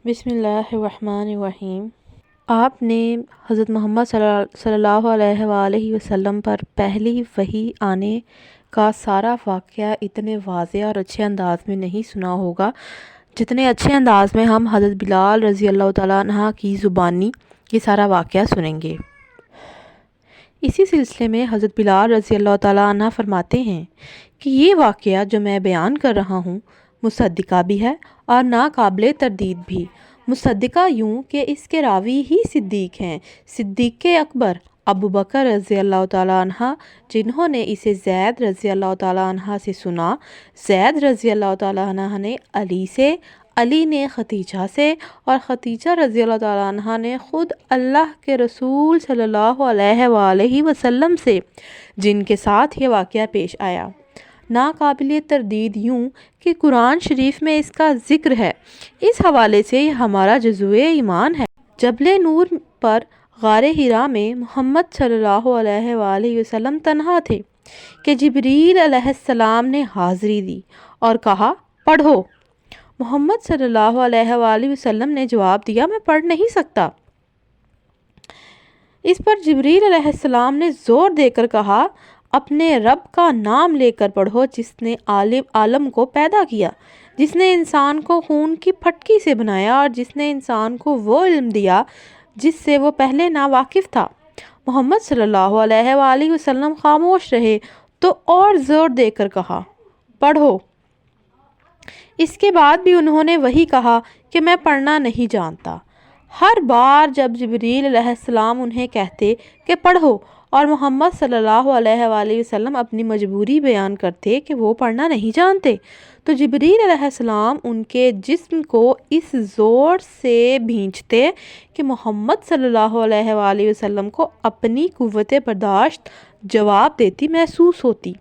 بسم اللہ الرحمن الرحیم۔ آپ نے حضرت محمد صلی اللہ علیہ وآلہ وسلم پر پہلی وحی آنے کا سارا واقعہ اتنے واضح اور اچھے انداز میں نہیں سنا ہوگا جتنے اچھے انداز میں ہم حضرت بلال رضی اللہ تعالیٰ عنہ کی زبانی یہ سارا واقعہ سنیں گے۔ اسی سلسلے میں حضرت بلال رضی اللہ تعالیٰ عنہ فرماتے ہیں کہ یہ واقعہ جو میں بیان کر رہا ہوں مصدقہ بھی ہے اور ناقابل تردید بھی۔ مصدقہ یوں کہ اس کے راوی ہی صدیق ہیں، صدیق اکبر ابو بکر رضی اللہ تعالیٰ عنہ، جنہوں نے اسے زید رضی اللہ تعالیٰ عنہ سے سنا، زید رضی اللہ تعالیٰ عنہ نے علی سے، علی نے ختیجہ سے، اور ختیجہ رضی اللہ تعالیٰ عنہ نے خود اللہ کے رسول صلی اللہ علیہ وآلہ وسلم سے، جن کے ساتھ یہ واقعہ پیش آیا۔ ناقابل تردید یوں کہ قرآن شریف میں اس کا ذکر ہے۔ اس حوالے سے یہ ہمارا جزو ایمان ہے۔ جبل نور پر غار حرا میں محمد صلی اللہ علیہ وآلہ وسلم تنہا تھے کہ جبریل علیہ السلام نے حاضری دی اور کہا پڑھو۔ محمد صلی اللہ علیہ وآلہ وسلم نے جواب دیا میں پڑھ نہیں سکتا۔ اس پر جبریل علیہ السلام نے زور دے کر کہا اپنے رب کا نام لے کر پڑھو جس نے عالم کو پیدا کیا، جس نے انسان کو خون کی پھٹکی سے بنایا اور جس نے انسان کو وہ علم دیا جس سے وہ پہلے ناواقف تھا۔ محمد صلی اللہ علیہ وآلہ وسلم خاموش رہے تو اور زور دے کر کہا پڑھو۔ اس کے بعد بھی انہوں نے وہی کہا کہ میں پڑھنا نہیں جانتا۔ ہر بار جب جبریل علیہ السلام انہیں کہتے کہ پڑھو اور محمد صلی اللہ علیہ وآلہ وسلم اپنی مجبوری بیان کرتے کہ وہ پڑھنا نہیں جانتے، تو جبریل علیہ السلام ان کے جسم کو اس زور سے بھینچتے کہ محمد صلی اللہ علیہ وآلہ وسلم کو اپنی قوت برداشت جواب دیتی محسوس ہوتی۔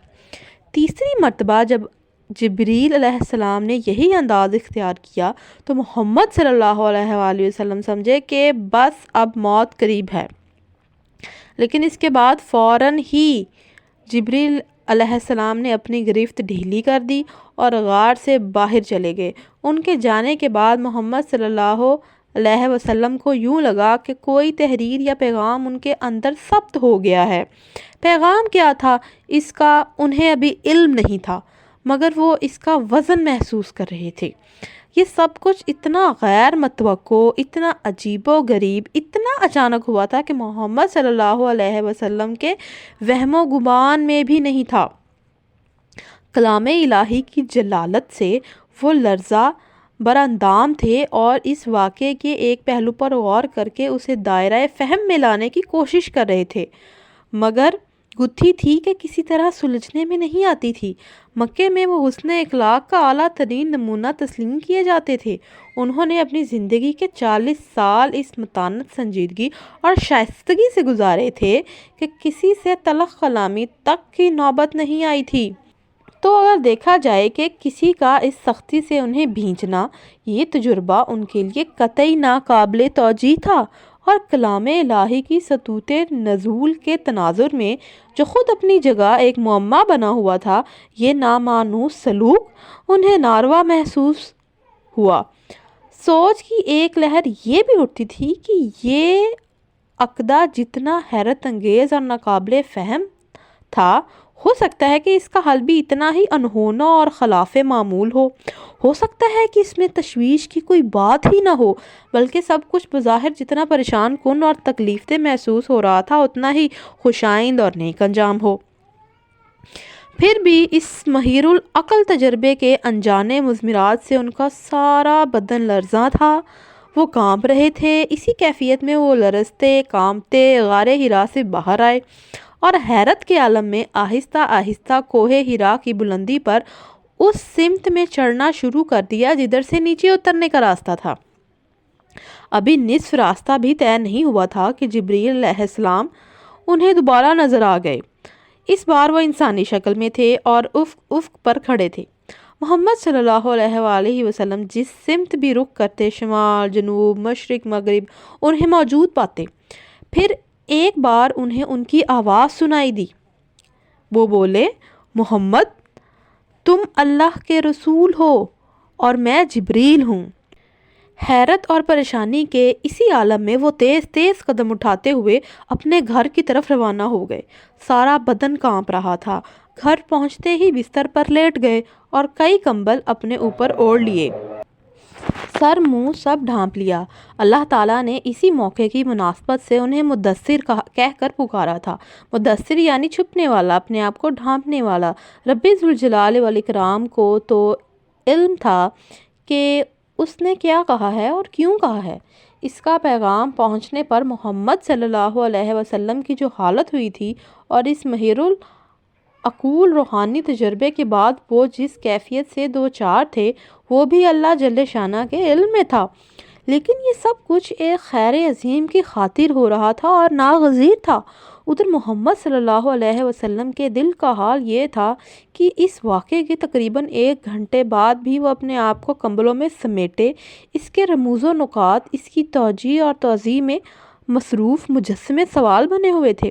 تیسری مرتبہ جب جبریل علیہ السلام نے یہی انداز اختیار کیا تو محمد صلی اللہ علیہ وآلہ وسلم سمجھے کہ بس اب موت قریب ہے، لیکن اس کے بعد فوراً ہی جبریل علیہ السلام نے اپنی گرفت ڈھیلی کر دی اور غار سے باہر چلے گئے۔ ان کے جانے کے بعد محمد صلی اللہ علیہ وسلم کو یوں لگا کہ کوئی تحریر یا پیغام ان کے اندر ثبت ہو گیا ہے۔ پیغام کیا تھا اس کا انہیں ابھی علم نہیں تھا، مگر وہ اس کا وزن محسوس کر رہے تھے۔ یہ سب کچھ اتنا غیر متوقع، اتنا عجیب و غریب، اتنا اچانک ہوا تھا کہ محمد صلی اللہ علیہ وسلم کے وہم و گمان میں بھی نہیں تھا۔ کلام الہی کی جلالت سے وہ لرزہ براندام تھے اور اس واقعے کے ایک پہلو پر غور کر کے اسے دائرۂ فہم میں لانے کی کوشش کر رہے تھے، مگر گتھی تھی کہ کسی طرح سلجھنے میں نہیں آتی تھی۔ مکے میں وہ حسن اخلاق کا اعلیٰ ترین نمونہ تسلیم کیے جاتے تھے۔ انہوں نے اپنی زندگی کے 40 سال اس متانت، سنجیدگی اور شائستگی سے گزارے تھے کہ کسی سے تلخ کلامی تک کی نوبت نہیں آئی تھی۔ تو اگر دیکھا جائے کہ کسی کا اس سختی سے انہیں بھینچنا، یہ تجربہ ان کے لیے قطعی ناقابل توجیہ تھا، اور کلام الہی کی سطوط نزول کے تناظر میں جو خود اپنی جگہ ایک معمہ بنا ہوا تھا، یہ نامانوس سلوک انہیں ناروا محسوس ہوا۔ سوچ کی ایک لہر یہ بھی اٹھتی تھی کہ یہ عقدہ جتنا حیرت انگیز اور ناقابل فہم تھا، ہو سکتا ہے کہ اس کا حل بھی اتنا ہی انہونا اور خلاف معمول ہو سکتا ہے کہ اس میں تشویش کی کوئی بات ہی نہ ہو، بلکہ سب کچھ بظاہر جتنا پریشان کن اور تکلیف دہ محسوس ہو رہا تھا اتنا ہی خوشائند اور نیک انجام ہو۔ پھر بھی اس محیر العقل تجربے کے انجانے مضمرات سے ان کا سارا بدن لرزاں تھا، وہ کانپ رہے تھے۔ اسی کیفیت میں وہ لرزتے کانپتے غار حرا سے باہر آئے اور حیرت کے عالم میں آہستہ آہستہ کوہ حرا کی بلندی پر اس سمت میں چڑھنا شروع کر دیا جدھر سے نیچے اترنے کا راستہ تھا۔ ابھی نصف راستہ بھی طے نہیں ہوا تھا کہ جبریل علیہ السلام انہیں دوبارہ نظر آ گئے۔ اس بار وہ انسانی شکل میں تھے اور افق پر کھڑے تھے۔ محمد صلی اللہ علیہ وآلہ وسلم جس سمت بھی رخ کرتے، شمال، جنوب، مشرق، مغرب، انہیں موجود پاتے۔ پھر ایک بار انہیں ان کی آواز سنائی دی۔ وہ بولے محمد تم اللہ کے رسول ہو اور میں جبریل ہوں۔ حیرت اور پریشانی کے اسی عالم میں وہ تیز تیز قدم اٹھاتے ہوئے اپنے گھر کی طرف روانہ ہو گئے۔ سارا بدن کانپ رہا تھا۔ گھر پہنچتے ہی بستر پر لیٹ گئے اور کئی کمبل اپنے اوپر اوڑھ لیے۔ سر منہ سب ڈھانپ لیا۔ اللہ تعالیٰ نے اسی موقع کی مناسبت سے انہیں مدثر کہہ کر پکارا تھا۔ مدثر یعنی چھپنے والا، اپنے آپ کو ڈھانپنے والا۔ رب ذوالجلال والاکرام کو تو علم تھا کہ اس نے کیا کہا ہے اور کیوں کہا ہے۔ اس کا پیغام پہنچنے پر محمد صلی اللہ علیہ وسلم کی جو حالت ہوئی تھی اور اس مہیر العقول روحانی تجربے کے بعد وہ جس کیفیت سے دوچار تھے وہ بھی اللہ جل شانہ کے علم میں تھا، لیکن یہ سب کچھ ایک خیر عظیم کی خاطر ہو رہا تھا اور ناگزیر تھا۔ ادھر محمد صلی اللہ علیہ وسلم کے دل کا حال یہ تھا کہ اس واقعے کے تقریباً 1 گھنٹے بعد بھی وہ اپنے آپ کو کمبلوں میں سمیٹے اس کے رموز و نکات، اس کی توجیہ اور توضیح میں مصروف مجسمے سوال بنے ہوئے تھے۔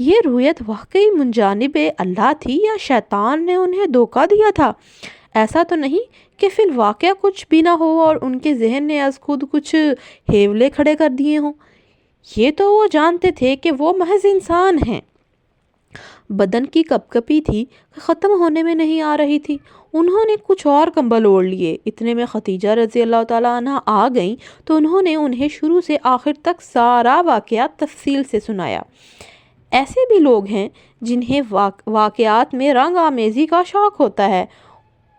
یہ رویت واقعی من جانب اللہ تھی یا شیطان نے انہیں دھوکہ دیا تھا؟ ایسا تو نہیں کہ فی الواقعہ کچھ بھی نہ ہو اور ان کے ذہن نے از خود کچھ ہیولے کھڑے کر دیے ہوں؟ یہ تو وہ جانتے تھے کہ وہ محض انسان ہیں۔ بدن کی کپکپی تھی کہ ختم ہونے میں نہیں آ رہی تھی۔ انہوں نے کچھ اور کمبل اوڑھ لیے۔ اتنے میں خدیجہ رضی اللہ تعالیٰ عنہ آ گئیں تو انہوں نے انہیں شروع سے آخر تک سارا واقعہ تفصیل سے سنایا۔ ایسے بھی لوگ ہیں جنہیں واقعات میں رنگ آمیزی کا شوق ہوتا ہے۔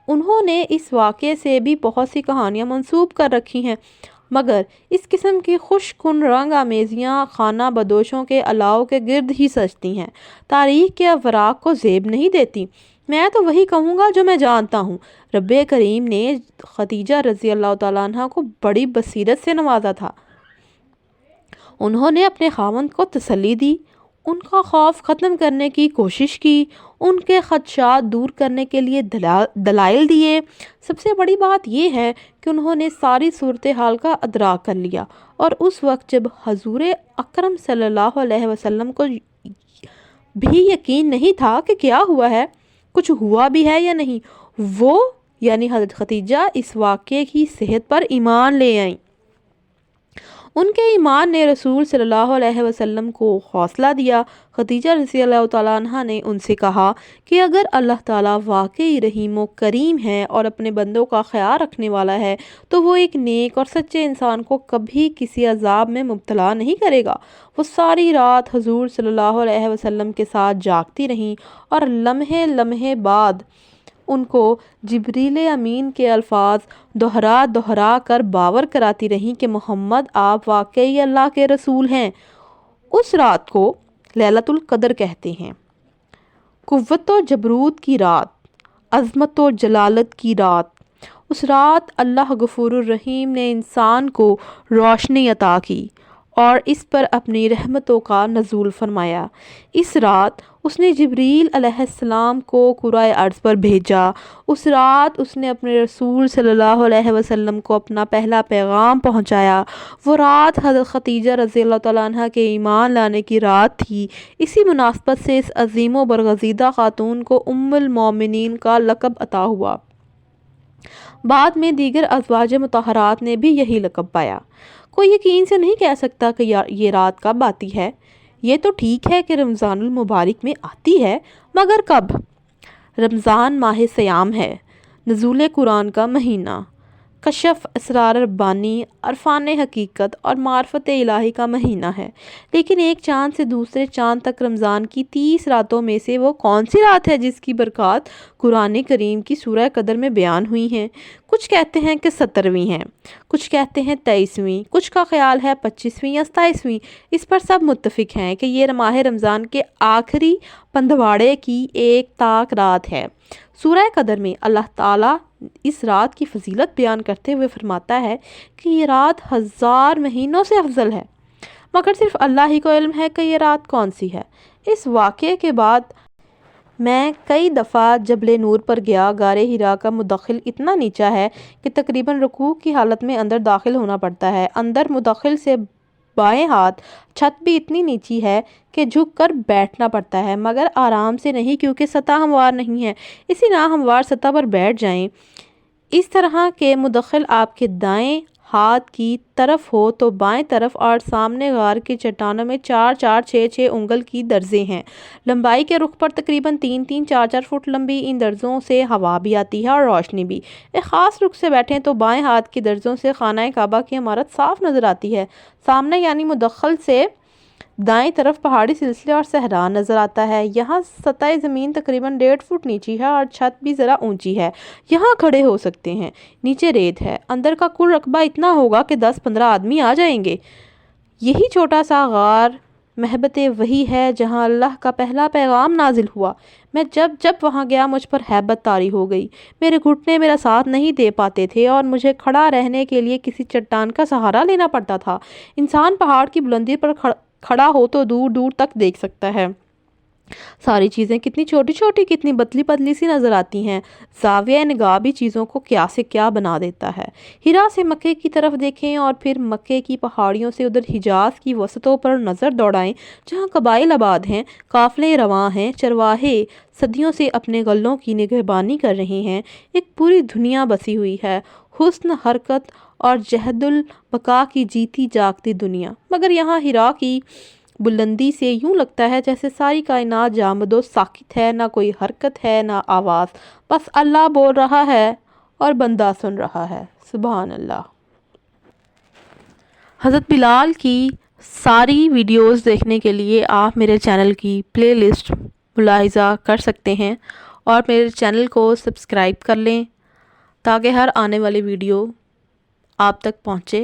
انہوں نے اس واقعے سے بھی بہت سی کہانیاں منسوب کر رکھی ہیں، مگر اس قسم کی خوش کن رنگ آمیزیاں خانہ بدوشوں کے الاؤ کے گرد ہی سجتی ہیں، تاریخ کے اوراق کو زیب نہیں دیتی۔ میں تو وہی کہوں گا جو میں جانتا ہوں۔ رب کریم نے خدیجہ رضی اللہ تعالیٰ عنہ کو بڑی بصیرت سے نوازا تھا۔ انہوں نے اپنے خاوند کو تسلی دی، ان کا خوف ختم کرنے کی کوشش کی، ان کے خدشات دور کرنے کے لیے دلائل دیے۔ سب سے بڑی بات یہ ہے کہ انہوں نے ساری صورتحال کا ادراک کر لیا، اور اس وقت جب حضور اکرم صلی اللہ علیہ وسلم کو بھی یقین نہیں تھا کہ کیا ہوا ہے، کچھ ہوا بھی ہے یا نہیں، وہ یعنی حضرت خدیجہ اس واقعے کی صحت پر ایمان لے آئیں۔ ان کے ایمان نے رسول صلی اللہ علیہ وسلم کو حوصلہ دیا۔ خدیجہ رضی اللہ تعالیٰ عنہ نے ان سے کہا کہ اگر اللہ تعالیٰ واقعی رحیم و کریم ہے اور اپنے بندوں کا خیال رکھنے والا ہے تو وہ ایک نیک اور سچے انسان کو کبھی کسی عذاب میں مبتلا نہیں کرے گا۔ وہ ساری رات حضور صلی اللہ علیہ وسلم کے ساتھ جاگتی رہیں اور لمحے لمحے بعد ان کو جبریل امین کے الفاظ دہرا دہرا کر باور کراتی رہیں کہ محمد آپ واقعی اللہ کے رسول ہیں۔ اس رات کو لیلۃ القدر کہتے ہیں۔ قوت و جبروت کی رات، عظمت و جلالت کی رات۔ اس رات اللہ غفور الرحیم نے انسان کو روشنی عطا کی اور اس پر اپنی رحمتوں کا نزول فرمایا۔ اس رات اس نے جبریل علیہ السلام کو کرۂ ارض پر بھیجا۔ اس رات اس نے اپنے رسول صلی اللہ علیہ وسلم کو اپنا پہلا پیغام پہنچایا۔ وہ رات حضرت خدیجہ رضی اللہ تعالیٰ عنہ کے ایمان لانے کی رات تھی۔ اسی مناسبت سے اس عظیم و برگزیدہ خاتون کو ام المومنین کا لقب عطا ہوا۔ بعد میں دیگر ازواج مطہرات نے بھی یہی لقب پایا۔ کوئی یقین سے نہیں کہہ سکتا کہ یہ رات کب آتی ہے۔ یہ تو ٹھیک ہے کہ رمضان المبارک میں آتی ہے، مگر کب؟ رمضان ماہ صیام ہے، نزول قرآن کا مہینہ، کشف اسرار ربانی، عرفان حقیقت اور معرفت الہی کا مہینہ ہے۔ لیکن ایک چاند سے دوسرے چاند تک رمضان کی 30 راتوں میں سے وہ کون سی رات ہے جس کی برکات قرآن کریم کی سورہ قدر میں بیان ہوئی ہیں؟ کچھ کہتے ہیں کہ 17ویں ہے، کچھ کہتے ہیں 23ویں، کچھ کا خیال ہے 25ویں یا 27ویں۔ اس پر سب متفق ہیں کہ یہ ماہ رمضان کے آخری پندواڑے کی ایک تاک رات ہے۔ سورہ قدر میں اللہ تعالیٰ اس رات کی فضیلت بیان کرتے ہوئے فرماتا ہے کہ یہ رات 1000 مہینوں سے افضل ہے، مگر صرف اللہ ہی کو علم ہے کہ یہ رات کون سی ہے۔ اس واقعے کے بعد میں کئی دفعہ جبل نور پر گیا۔ غار حرا کا مدخل اتنا نیچا ہے کہ تقریباً رکوع کی حالت میں اندر داخل ہونا پڑتا ہے۔ اندر مدخل سے بائیں ہاتھ چھت بھی اتنی نیچی ہے کہ جھک کر بیٹھنا پڑتا ہے، مگر آرام سے نہیں، کیونکہ سطح ہموار نہیں ہے۔ اسی ناہموار سطح پر بیٹھ جائیں۔ اس طرح کے مدخل آپ کے دائیں ہاتھ کی طرف ہو تو بائیں طرف اور سامنے غار کی چٹانوں میں 4-4 6-6 انگل کی درزیں ہیں۔ لمبائی کے رخ پر تقریباً 3-3 4-4 فٹ لمبی ان درزوں سے ہوا بھی آتی ہے اور روشنی بھی۔ ایک خاص رخ سے بیٹھیں تو بائیں ہاتھ کی درزوں سے خانہ کعبہ کی عمارت صاف نظر آتی ہے۔ سامنے یعنی مدخل سے دائیں طرف پہاڑی سلسلے اور صحرا نظر آتا ہے۔ یہاں سطح زمین تقریباً 1.5 فٹ نیچی ہے اور چھت بھی ذرا اونچی ہے۔ یہاں کھڑے ہو سکتے ہیں۔ نیچے ریت ہے۔ اندر کا کل رقبہ اتنا ہوگا کہ 10-15 آدمی آ جائیں گے۔ یہی چھوٹا سا غار مہبت وحی ہے جہاں اللہ کا پہلا پیغام نازل ہوا۔ میں جب وہاں گیا مجھ پر ہیبت طاری ہو گئی۔ میرے گھٹنے میرا ساتھ نہیں دے پاتے تھے اور مجھے کھڑا رہنے کے لیے کسی چٹان کا سہارا لینا پڑتا تھا۔ انسان پہاڑ کی بلندی پر کھڑا ہو تو دور دور تک دیکھ سکتا ہے۔ ساری چیزیں کتنی چھوٹی چھوٹی، کتنی پتلی پتلی سی نظر آتی ہیں۔ زاویہ نگاہ بھی چیزوں کو کیا سے کیا بنا دیتا ہے۔ ہرا سے مکے کی طرف دیکھیں اور پھر مکے کی پہاڑیوں سے ادھر حجاز کی وسطوں پر نظر دوڑائیں جہاں قبائل آباد ہیں، قافلے رواں ہیں، چرواہے صدیوں سے اپنے غلوں کی نگہبانی کر رہے ہیں۔ ایک پوری دنیا بسی ہوئی ہے، حسن، حرکت اور جہد البقا کی جیتی جاگتی دنیا۔ مگر یہاں ہرا کی بلندی سے یوں لگتا ہے جیسے ساری کائنات جامد و ساکت ہے، نہ کوئی حرکت ہے نہ آواز، بس اللہ بول رہا ہے اور بندہ سن رہا ہے۔ سبحان اللہ۔ حضرت بلال کی ساری ویڈیوز دیکھنے کے لیے آپ میرے چینل کی پلے لسٹ ملاحظہ کر سکتے ہیں اور میرے چینل کو سبسکرائب کر لیں تاکہ ہر آنے والی ویڈیو آپ تک پہنچے۔